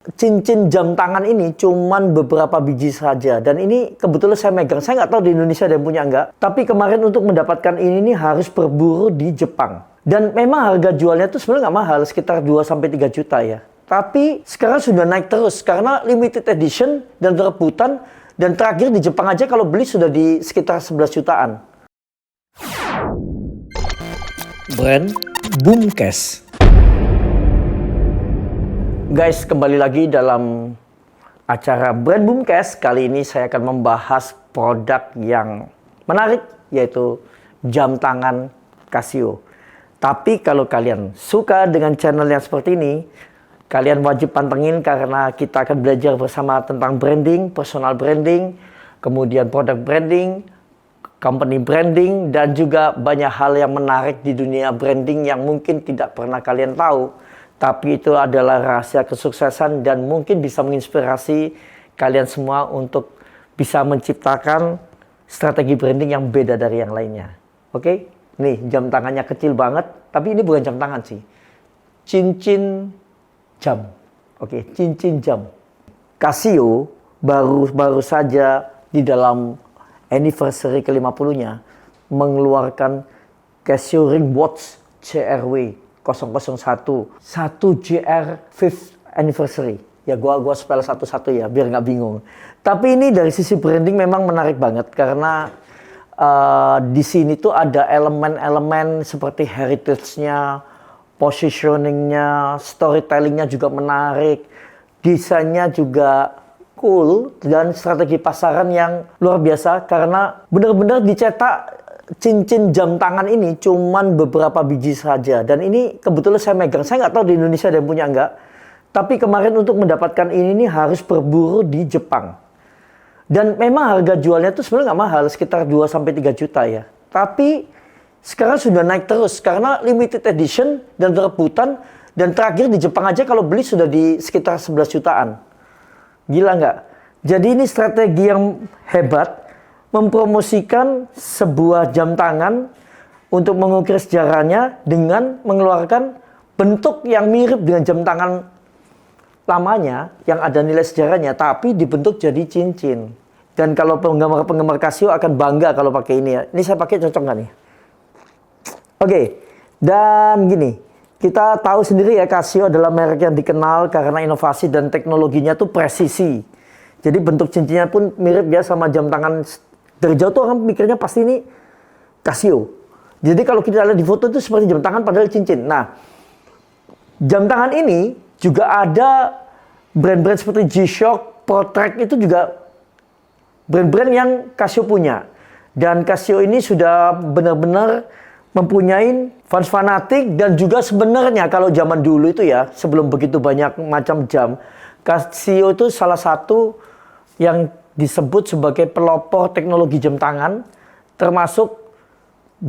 Cincin jam tangan ini cuman beberapa biji saja. Dan ini kebetulan saya megang. Saya nggak tahu di Indonesia ada yang punya nggak. Tapi kemarin untuk mendapatkan ini nih harus berburu di Jepang. Dan memang harga jualnya tuh sebenarnya nggak mahal. Sekitar 2-3 juta ya. Tapi sekarang sudah naik terus. Karena limited edition dan berebutan. Dan terakhir di Jepang aja kalau beli sudah di sekitar 11 jutaan. Brand Boomcase. Guys, kembali lagi dalam acara Brand Boomcase. Kali ini saya akan membahas produk yang menarik, yaitu jam tangan Casio. Tapi kalau kalian suka dengan channel yang seperti ini, kalian wajib pantengin karena kita akan belajar bersama tentang branding, personal branding, kemudian product branding, company branding, dan juga banyak hal yang menarik di dunia branding yang mungkin tidak pernah kalian tahu. Tapi itu adalah rahasia kesuksesan dan mungkin bisa menginspirasi kalian semua untuk bisa menciptakan strategi branding yang beda dari yang lainnya. Oke? Nih, jam tangannya kecil banget, tapi ini bukan jam tangan sih. Cincin jam. Oke, cincin jam. Casio baru saja di dalam anniversary ke-50-nya mengeluarkan Casio Ring Watch CRW 001 1GR 5th anniversary. Ya gua spell satu-satu ya biar nggak bingung. Tapi ini dari sisi branding memang menarik banget karena di sini tuh ada elemen-elemen seperti heritage-nya, positioning-nya, storytelling-nya juga menarik, desainnya juga cool, dan strategi pasaran yang luar biasa karena benar-benar dicetak. Cincin jam tangan ini cuman beberapa biji saja. Dan ini kebetulan saya megang. Saya nggak tahu di Indonesia ada yang punya nggak. Tapi kemarin untuk mendapatkan ini nih harus berburu di Jepang. Dan memang harga jualnya tuh sebenarnya nggak mahal. Sekitar 2-3 juta ya. Tapi sekarang sudah naik terus. Karena limited edition dan berebutan. Dan terakhir di Jepang aja kalau beli sudah di sekitar 11 jutaan. Gila nggak? Jadi ini strategi yang hebat. Mempromosikan sebuah jam tangan untuk mengukir sejarahnya dengan mengeluarkan bentuk yang mirip dengan jam tangan lamanya yang ada nilai sejarahnya, tapi dibentuk jadi cincin. Dan kalau penggemar Casio akan bangga kalau pakai ini ya. Ini saya pakai cocok nggak nih? Oke, dan gini, kita tahu sendiri ya Casio adalah merek yang dikenal karena inovasi dan teknologinya tuh presisi. Jadi bentuk cincinnya pun mirip ya sama jam tangan. Dari jauh tuh orang mikirnya pasti ini Casio. Jadi kalau kita lihat di foto itu seperti jam tangan padahal cincin. Nah, jam tangan ini juga ada brand-brand seperti G-Shock, Protrek itu juga brand-brand yang Casio punya. Dan Casio ini sudah benar-benar mempunyai fans fanatik dan juga sebenarnya kalau zaman dulu itu ya, sebelum begitu banyak macam jam, Casio itu salah satu yang disebut sebagai pelopor teknologi jam tangan, termasuk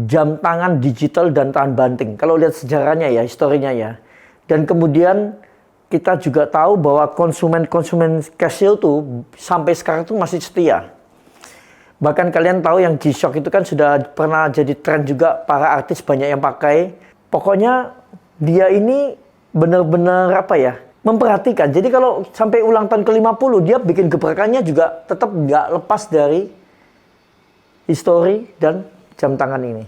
jam tangan digital dan tahan banting. Kalau lihat sejarahnya ya, historinya ya. Dan kemudian kita juga tahu bahwa konsumen Casio tuh sampai sekarang tuh masih setia. Bahkan kalian tahu yang G-Shock itu kan sudah pernah jadi tren juga, para artis banyak yang pakai. Pokoknya dia ini benar-benar apa ya, memperhatikan. Jadi kalau sampai ulang tahun ke-50, dia bikin gebrakannya juga tetap nggak lepas dari histori dan jam tangan ini.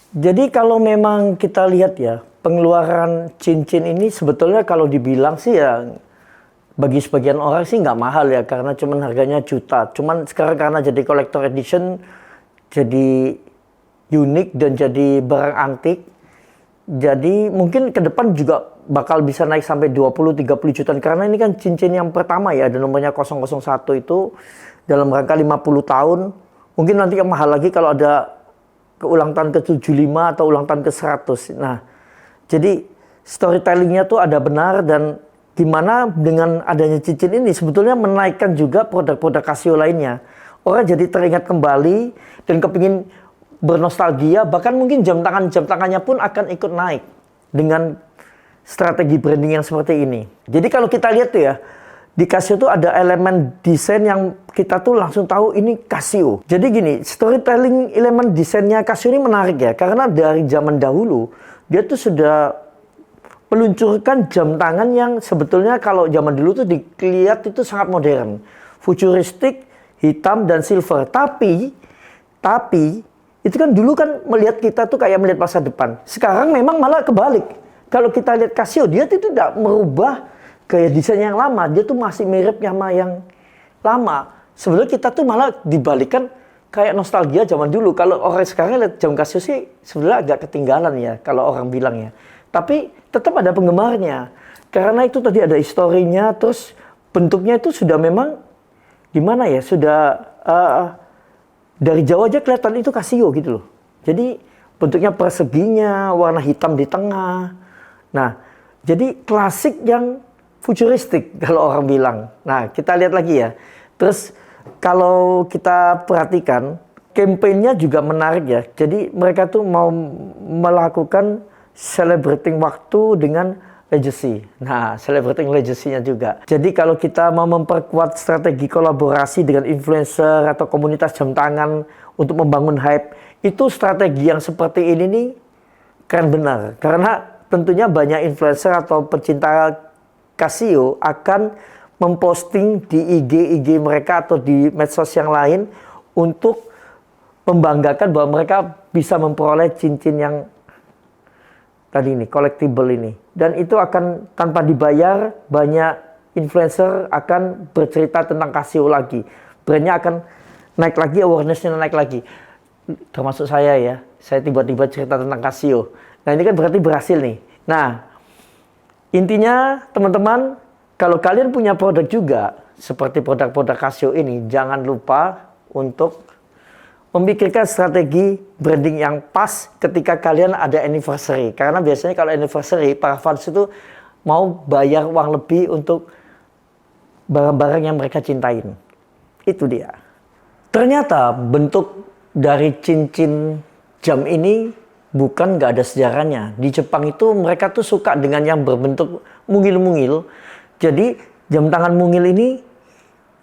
Jadi kalau memang kita lihat ya, pengeluaran cincin ini sebetulnya kalau dibilang sih ya, bagi sebagian orang sih nggak mahal ya, karena cuman harganya juta. Cuman sekarang karena jadi collector edition, jadi unik dan jadi barang antik, jadi mungkin ke depan juga bakal bisa naik sampai 20-30 jutaan. Karena ini kan cincin yang pertama ya, ada nomornya 001 itu dalam rangka 50 tahun. Mungkin nanti yang mahal lagi kalau ada ulang tahun ke-75 atau ulang tahun ke-100. Nah, jadi storytellingnya tuh ada benar, dan gimana dengan adanya cincin ini sebetulnya menaikkan juga produk-produk Casio lainnya. Orang jadi teringat kembali dan kepingin bernostalgia, bahkan mungkin jam tangannya pun akan ikut naik dengan strategi branding yang seperti ini. Jadi kalau kita lihat tuh ya, di Casio tuh ada elemen desain yang kita tuh langsung tahu ini Casio. Jadi gini, storytelling elemen desainnya Casio ini menarik ya, karena dari zaman dahulu dia tuh sudah meluncurkan jam tangan yang sebetulnya kalau zaman dulu tuh dilihat itu sangat modern, futuristik, hitam dan silver. Tapi itu kan dulu kan melihat kita tuh kayak melihat masa depan. Sekarang memang malah kebalik. Kalau kita lihat Casio, dia itu tidak merubah gaya desain yang lama. Dia tuh masih mirip sama yang lama. Sebenarnya kita tuh malah dibalikkan kayak nostalgia zaman dulu. Kalau orang sekarang lihat jam Casio sih sebenarnya agak ketinggalan ya kalau orang bilang ya. Tapi tetap ada penggemarnya. Karena itu tadi ada historinya, terus bentuknya itu sudah memang gimana ya, sudah dari jauh aja kelihatan itu Casio gitu loh. Jadi bentuknya perseginya, warna hitam di tengah. Nah, jadi klasik yang futuristik kalau orang bilang. Nah, kita lihat lagi ya. Terus kalau kita perhatikan, kampanyenya juga menarik ya. Jadi mereka tuh mau melakukan celebrating waktu dengan legacy. Nah, celebrating legacy-nya juga. Jadi kalau kita mau memperkuat strategi kolaborasi dengan influencer atau komunitas jam tangan untuk membangun hype, itu strategi yang seperti ini nih keren benar. Karena tentunya banyak influencer atau pecinta Casio akan memposting di IG mereka atau di medsos yang lain untuk membanggakan bahwa mereka bisa memperoleh cincin yang tadi ini, collectible ini. Dan itu akan tanpa dibayar, banyak influencer akan bercerita tentang Casio lagi. Brandnya akan naik lagi, awareness-nya naik lagi. Termasuk saya ya, saya tiba-tiba cerita tentang Casio. Nah ini kan berarti berhasil nih. Nah, intinya teman-teman, kalau kalian punya produk juga, seperti produk-produk Casio ini, jangan lupa untuk memikirkan strategi branding yang pas ketika kalian ada anniversary. Karena biasanya kalau anniversary, para fans itu mau bayar uang lebih untuk barang-barang yang mereka cintain. Itu dia. Ternyata bentuk dari cincin jam ini bukan nggak ada sejarahnya. Di Jepang itu mereka tuh suka dengan yang berbentuk mungil-mungil. Jadi jam tangan mungil ini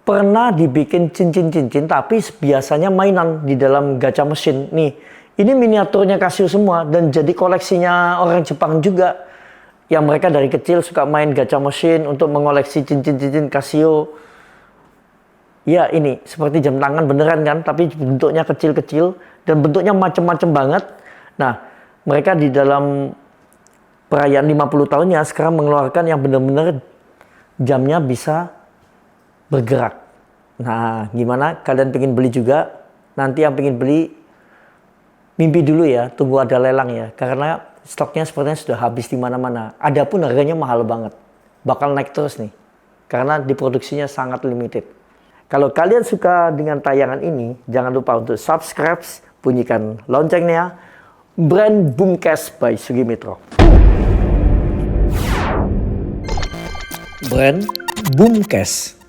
pernah dibikin cincin-cincin, tapi biasanya mainan di dalam gacha mesin. Nih, ini miniaturnya Casio semua dan jadi koleksinya orang Jepang juga. Yang mereka dari kecil suka main gacha mesin untuk mengoleksi cincin-cincin Casio. Ya ini, seperti jam tangan beneran kan, tapi bentuknya kecil-kecil dan bentuknya macem-macem banget. Nah, mereka di dalam perayaan 50 tahunnya sekarang mengeluarkan yang benar-benar jamnya bisa bergerak. Nah, gimana? Kalian pengen beli juga? Nanti yang pengen beli, mimpi dulu ya, tunggu ada lelang ya. Karena stoknya sepertinya sudah habis di mana-mana. Adapun harganya mahal banget. Bakal naik terus nih. Karena diproduksinya sangat limited. Kalau kalian suka dengan tayangan ini, jangan lupa untuk subscribe, bunyikan loncengnya. Brand Boomcast by Sugimitro. Brand Boomcast.